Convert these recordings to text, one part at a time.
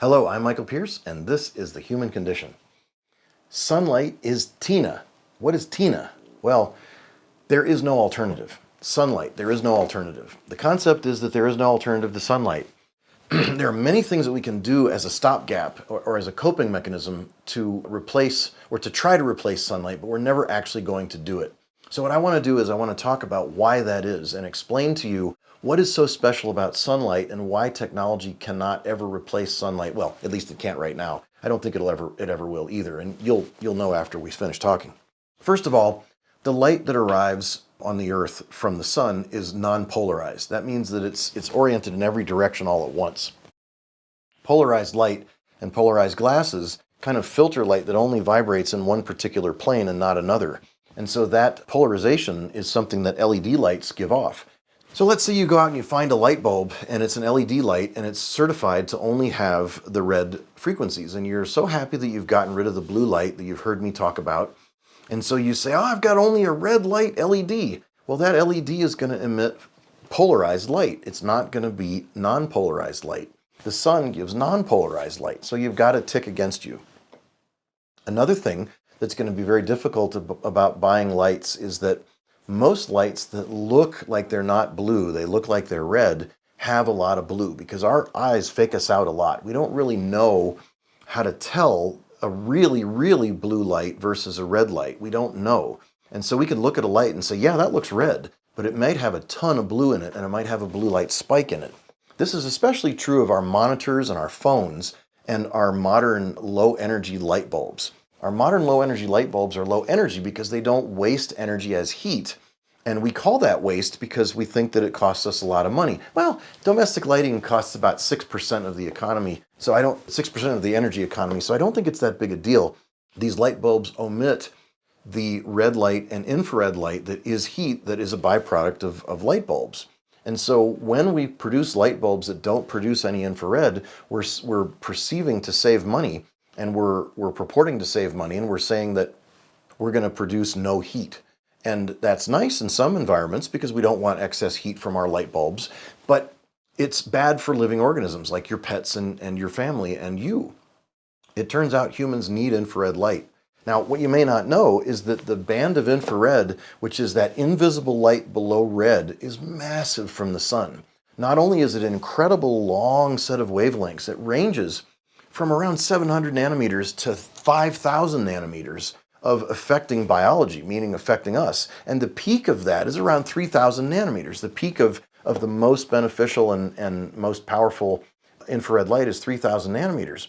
Hello, I'm Michael Pierce, and this is The Human Condition. Sunlight is TINA. What is TINA? Well, there is no alternative. Sunlight, there is no alternative. The concept is that there is no alternative to sunlight. There are many things that we can do as a stopgap or as a coping mechanism to replace or to try to replace sunlight, but we're never actually going to do it. So what I want to do is I want to talk about why that is and explain to you what is so special about sunlight and why technology cannot ever replace sunlight. Well, at least it can't right now. I don't think it ever will either, and you'll know after we finish talking. First of all, the light that arrives on the Earth from the sun is non-polarized. That means that it's oriented in every direction all at once. Polarized light and polarized glasses kind of filter light that only vibrates in one particular plane and not another. And so that polarization is something that LED lights give off. So let's say you go out and you find a light bulb and it's an LED light and it's certified to only have the red frequencies, and you're so happy that you've gotten rid of the blue light that you've heard me talk about. And so you say, oh, I've got only a red light LED. Well, that LED is going to emit polarized light. It's not going to be non-polarized light. The sun gives non-polarized light, so you've got a tick against you. Another thing that's going to be very difficult about buying lights is that most lights that look like they're not blue, they look like they're red, have a lot of blue because our eyes fake us out a lot. We don't really know how to tell a really, really blue light versus a red light. We don't know. And so we can look at a light and say, yeah, that looks red, but it might have a ton of blue in it and it might have a blue light spike in it. This is especially true of our monitors and our phones and our modern low energy light bulbs. Our modern low energy light bulbs are low energy because they don't waste energy as heat. And we call that waste because we think that it costs us a lot of money. Well, domestic lighting costs about 6% of the economy. 6% of the energy economy. So I don't think it's that big a deal. These light bulbs omit the red light and infrared light that is heat that is a byproduct of light bulbs. And so when we produce light bulbs that don't produce any infrared, we're perceiving to save money. And we're purporting to save money, and we're saying that we're going to produce no heat. And that's nice in some environments because we don't want excess heat from our light bulbs, but it's bad for living organisms like your pets and your family and you. It turns out humans need infrared light. Now, what you may not know is that the band of infrared, which is that invisible light below red, is massive from the sun. Not only is it an incredible long set of wavelengths, it ranges from around 700 nanometers to 5,000 nanometers of affecting biology, meaning affecting us. And the peak of that is around 3,000 nanometers. The peak of the most beneficial and most powerful infrared light is 3,000 nanometers.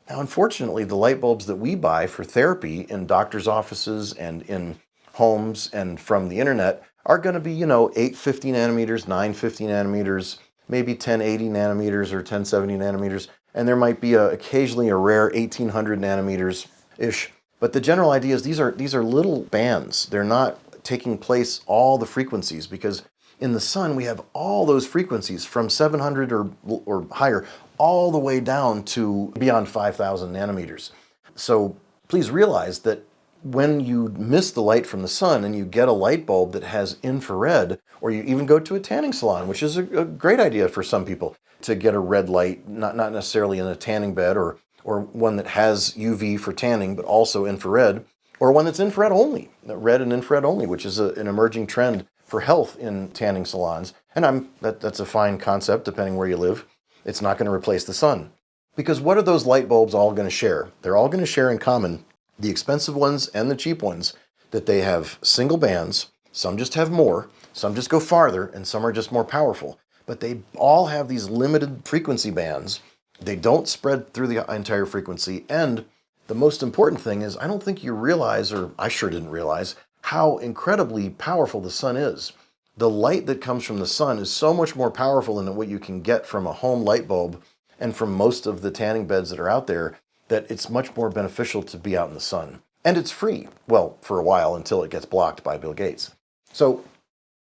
Now, unfortunately, the light bulbs that we buy for therapy in doctors' offices and in homes and from the internet are going to be, 850 nanometers, 950 nanometers, maybe 1080 nanometers or 1070 nanometers. And there might be occasionally a rare 1800 nanometers-ish. But the general idea is these are little bands. They're not taking place all the frequencies because in the sun we have all those frequencies from 700 or higher all the way down to beyond 5,000 nanometers. So please realize that when you miss the light from the sun and you get a light bulb that has infrared, or you even go to a tanning salon, which is a great idea for some people, to get a red light, not necessarily in a tanning bed or one that has UV for tanning, but also infrared, or one that's infrared only, red and infrared only, which is an emerging trend for health in tanning salons. And that's a fine concept depending where you live. It's not going to replace the sun. Because what are those light bulbs all going to share? They're all going to share in common, the expensive ones and the cheap ones, that they have single bands. Some just have more, some just go farther, and some are just more powerful. But they all have these limited frequency bands. They don't spread through the entire frequency. And the most important thing is, I don't think you realize, or I sure didn't realize, how incredibly powerful the sun is. The light that comes from the sun is so much more powerful than what you can get from a home light bulb and from most of the tanning beds that are out there, that it's much more beneficial to be out in the sun. And it's free. Well, for a while, until it gets blocked by Bill Gates. So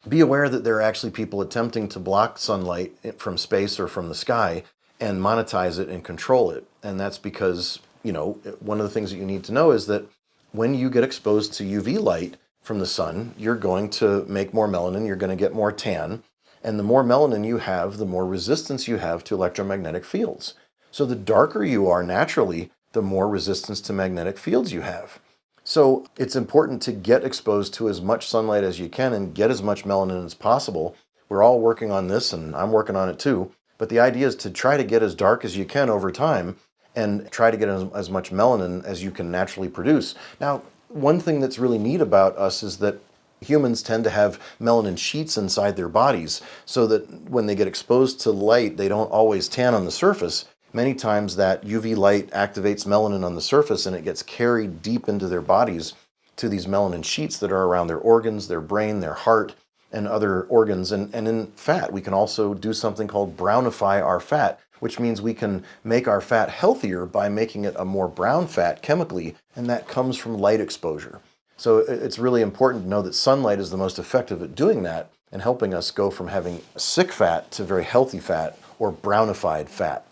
be aware that there are actually people attempting to block sunlight from space or from the sky and monetize it and control it. And that's because, one of the things that you need to know is that when you get exposed to UV light from the sun, you're going to make more melanin, you're going to get more tan. And the more melanin you have, the more resistance you have to electromagnetic fields. So the darker you are naturally, the more resistance to magnetic fields you have. So it's important to get exposed to as much sunlight as you can and get as much melanin as possible. We're all working on this, and I'm working on it too. But the idea is to try to get as dark as you can over time and try to get as much melanin as you can naturally produce. Now, one thing that's really neat about us is that humans tend to have melanin sheets inside their bodies so that when they get exposed to light, they don't always tan on the surface. Many times that UV light activates melanin on the surface and it gets carried deep into their bodies to these melanin sheets that are around their organs, their brain, their heart, and other organs. And in fat, we can also do something called brownify our fat, which means we can make our fat healthier by making it a more brown fat chemically, and that comes from light exposure. So it's really important to know that sunlight is the most effective at doing that and helping us go from having sick fat to very healthy fat or brownified fat.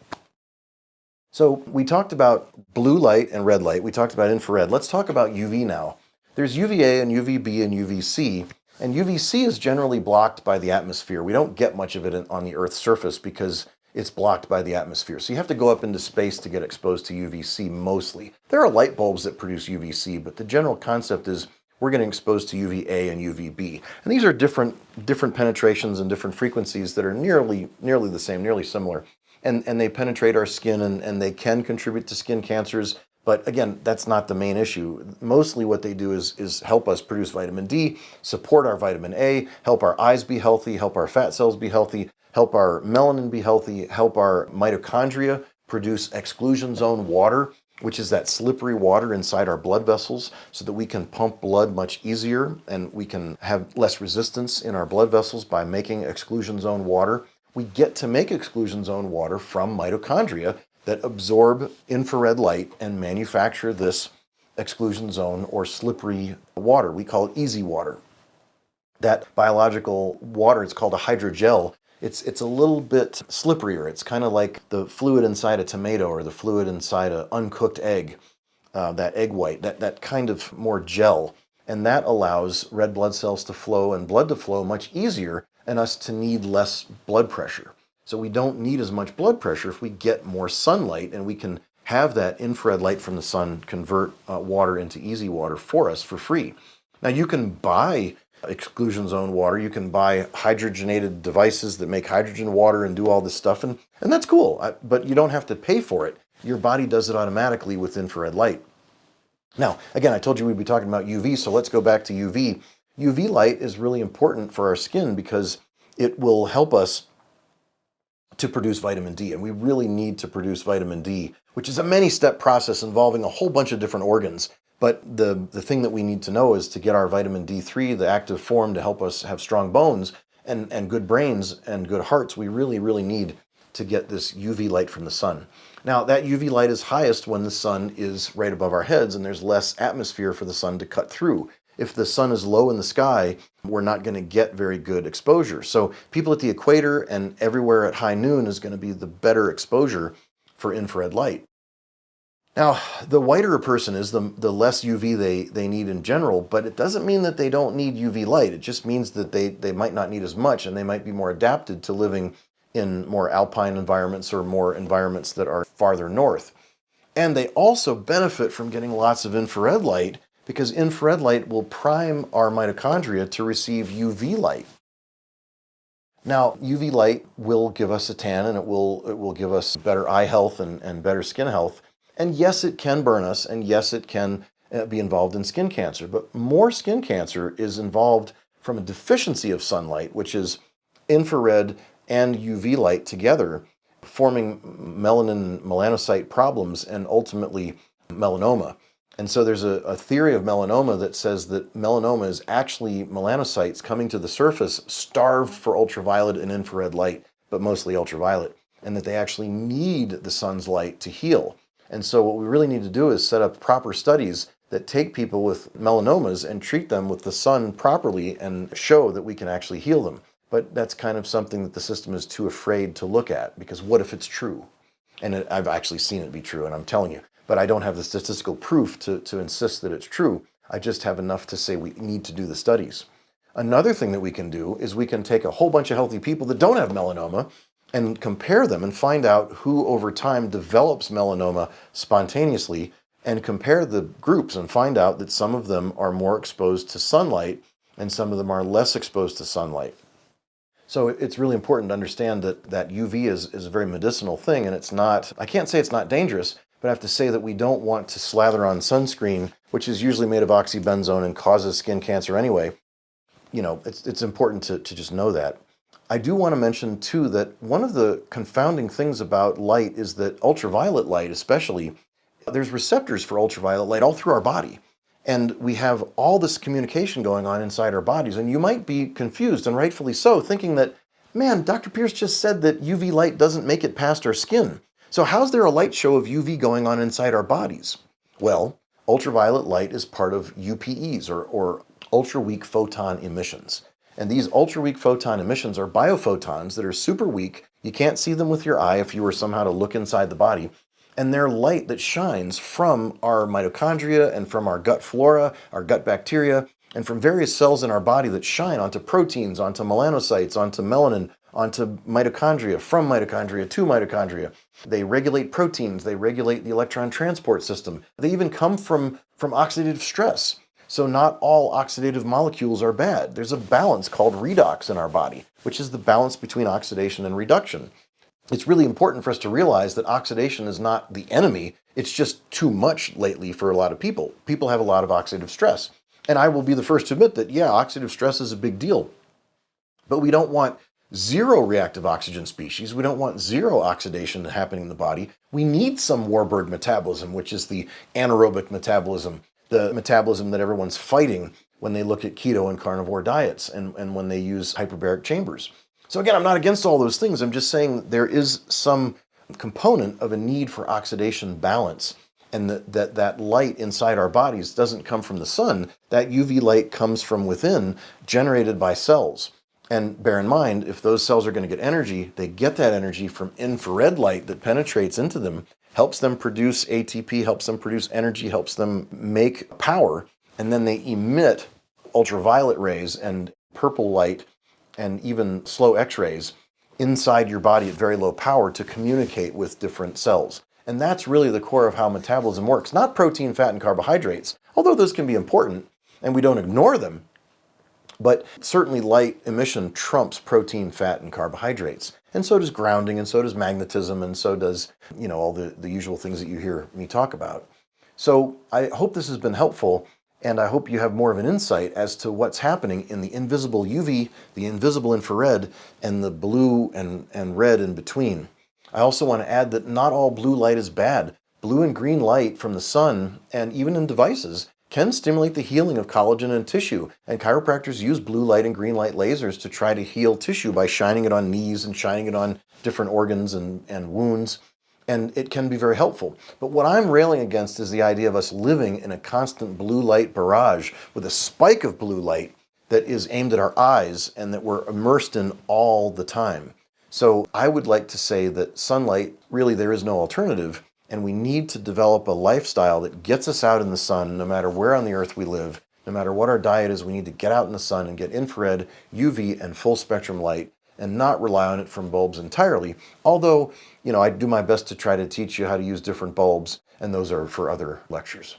So we talked about blue light and red light. We talked about infrared. Let's talk about UV now. There's UVA and UVB and UVC. And UVC is generally blocked by the atmosphere. We don't get much of it on the Earth's surface because it's blocked by the atmosphere. So you have to go up into space to get exposed to UVC mostly. There are light bulbs that produce UVC, but the general concept is we're getting exposed to UVA and UVB. And these are different penetrations and different frequencies that are nearly the same, nearly similar. And they penetrate our skin and they can contribute to skin cancers. But again, that's not the main issue. Mostly what they do is help us produce vitamin D, support our vitamin A, help our eyes be healthy, help our fat cells be healthy, help our melanin be healthy, help our mitochondria produce exclusion zone water, which is that slippery water inside our blood vessels so that we can pump blood much easier and we can have less resistance in our blood vessels by making exclusion zone water. We get to make exclusion zone water from mitochondria that absorb infrared light and manufacture this exclusion zone or slippery water. We call it easy water. That biological water, it's called a hydrogel. It's a little bit slipperier. It's kind of like the fluid inside a tomato or the fluid inside an uncooked egg, that egg white, that kind of more gel. And that allows red blood cells to flow and blood to flow much easier and us to need less blood pressure. So we don't need as much blood pressure if we get more sunlight, and we can have that infrared light from the sun convert water into easy water for us for free. Now you can buy exclusion zone water. You can buy hydrogenated devices that make hydrogen water and do all this stuff, and that's cool, but you don't have to pay for it. Your body does it automatically with infrared light. Now, again, I told you we'd be talking about UV, so let's go back to UV. UV light is really important for our skin because it will help us to produce vitamin D, and we really need to produce vitamin D, which is a many-step process involving a whole bunch of different organs. But the thing that we need to know is to get our vitamin D3, the active form to help us have strong bones and good brains and good hearts, we really need to get this UV light from the sun. Now, that UV light is highest when the sun is right above our heads and there's less atmosphere for the sun to cut through. If the sun is low in the sky, we're not going to get very good exposure. So people at the equator and everywhere at high noon is going to be the better exposure for infrared light. Now, the whiter a person is, the less UV they need in general, but it doesn't mean that they don't need UV light. It just means that they might not need as much, and they might be more adapted to living in more alpine environments or more environments that are farther north. And they also benefit from getting lots of infrared light because infrared light will prime our mitochondria to receive UV light. Now, UV light will give us a tan, and it will give us better eye health and better skin health. And yes, it can burn us, and yes, it can be involved in skin cancer, but more skin cancer is involved from a deficiency of sunlight, which is infrared and UV light together, forming melanin, melanocyte problems, and ultimately melanoma. And so there's a theory of melanoma that says that melanoma is actually melanocytes coming to the surface starved for ultraviolet and infrared light, but mostly ultraviolet, and that they actually need the sun's light to heal. And so what we really need to do is set up proper studies that take people with melanomas and treat them with the sun properly and show that we can actually heal them. But that's kind of something that the system is too afraid to look at, because what if it's true? And I've actually seen it be true, and I'm telling you, but I don't have the statistical proof to insist that it's true. I just have enough to say we need to do the studies. Another thing that we can do is we can take a whole bunch of healthy people that don't have melanoma, and compare them and find out who over time develops melanoma spontaneously, and compare the groups and find out that some of them are more exposed to sunlight and some of them are less exposed to sunlight. So it's really important to understand that UV is a very medicinal thing, and it's not, I can't say it's not dangerous, but I have to say that we don't want to slather on sunscreen, which is usually made of oxybenzone and causes skin cancer anyway. It's important to just know that. I do want to mention too that one of the confounding things about light is that ultraviolet light especially, there's receptors for ultraviolet light all through our body. And we have all this communication going on inside our bodies. And you might be confused, and rightfully so, thinking that, man, Dr. Pierce just said that UV light doesn't make it past our skin. So how's there a light show of UV going on inside our bodies? Well, ultraviolet light is part of UPEs, or ultra-weak photon emissions. And these ultra-weak photon emissions are biophotons that are super weak. You can't see them with your eye if you were somehow to look inside the body. And they're light that shines from our mitochondria and from our gut flora, our gut bacteria, and from various cells in our body that shine onto proteins, onto melanocytes, onto melanin, onto mitochondria, from mitochondria to mitochondria. They regulate proteins, they regulate the electron transport system. They even come from oxidative stress. So not all oxidative molecules are bad. There's a balance called redox in our body, which is the balance between oxidation and reduction. It's really important for us to realize that oxidation is not the enemy. It's just too much lately for a lot of people. People have a lot of oxidative stress. And I will be the first to admit that, yeah, oxidative stress is a big deal. But we don't want zero reactive oxygen species. We don't want zero oxidation happening in the body. We need some warbird metabolism, which is the anaerobic metabolism, the metabolism that everyone's fighting when they look at keto and carnivore diets and when they use hyperbaric chambers. So again, I'm not against all those things. I'm just saying there is some component of a need for oxidation balance, and that light inside our bodies doesn't come from the sun. That UV light comes from within, generated by cells. And bear in mind, if those cells are going to get energy, they get that energy from infrared light that penetrates into them, helps them produce ATP, helps them produce energy, helps them make power, and then they emit ultraviolet rays and purple light and even slow X-rays inside your body at very low power to communicate with different cells. And that's really the core of how metabolism works. Not protein, fat, and carbohydrates, although those can be important, and we don't ignore them. But certainly light emission trumps protein, fat, and carbohydrates. And so does grounding, and so does magnetism, and so does, all the usual things that you hear me talk about. So I hope this has been helpful. And I hope you have more of an insight as to what's happening in the invisible UV, the invisible infrared, and the blue and red in between. I also want to add that not all blue light is bad. Blue and green light from the sun, and even in devices, can stimulate the healing of collagen and tissue. And chiropractors use blue light and green light lasers to try to heal tissue by shining it on knees and shining it on different organs and wounds. And it can be very helpful. But what I'm railing against is the idea of us living in a constant blue light barrage with a spike of blue light that is aimed at our eyes and that we're immersed in all the time. So I would like to say that sunlight, really there is no alternative, and we need to develop a lifestyle that gets us out in the sun no matter where on the earth we live, no matter what our diet is. We need to get out in the sun and get infrared, UV, and full spectrum light, and not rely on it from bulbs entirely. Although, I do my best to try to teach you how to use different bulbs, and those are for other lectures.